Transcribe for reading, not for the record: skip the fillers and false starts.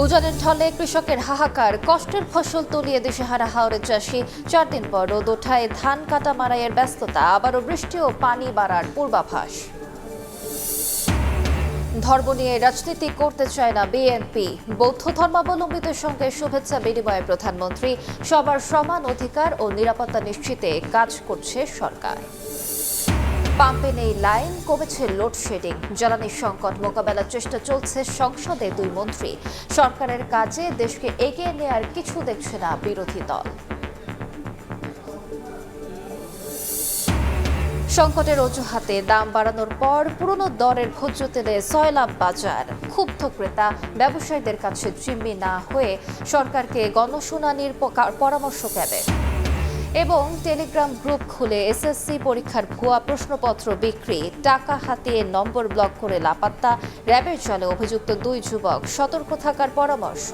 উজানের ঢলে কৃষকের হাহাকার, কষ্টের ফসল তলিয়ে দিশেহারা হাওরের চাষি। 4 দিন পর রোদ ওঠায় ধান কাটা মারাইয়ের ব্যস্ততা, আবারও বৃষ্টি ও পানি বাড়ার পূর্বাভাস। ধর্ম নিয়ে রাজনীতি করতে চায় না বিএনপি, বৌদ্ধ ধর্মাবলম্বীদের সঙ্গে শুভেচ্ছা বিনিময়ে প্রধানমন্ত্রী। সবার সমান অধিকার ও নিরাপত্তা নিশ্চিতে কাজ করছে সরকার। পাম্পে নেই লাইন, কমেছে লোডশেডিং, জ্বালানি সংকট মোকাবেলার চেষ্টা চলছে সংসদে 2 মন্ত্রী। সরকারের কাজে দেশকে এগিয়ে নেয়ার কিছু দেখছে না বিরোধী দল। সংকটের অজুহাতে দাম বাড়ানোর পর পুরনো দরের ভোজ্য তেলে সয়লাব বাজার। ক্ষুব্ধ ক্রেতা ব্যবসায়ীদের কাছে জিম্মি না হয়ে সরকারকে গণশুনানির পরামর্শ ক্যাবিনেট। এবং টেলিগ্রাম গ্রুপ খুলে এসএসসি পরীক্ষার ভুয়া প্রশ্নপত্র বিক্রি, টাকা হাতিয়ে নম্বর ব্লক করে লাপাত্তা র্যাবের জালে অভিযুক্ত 2 যুবক। সতর্ক থাকার পরামর্শ।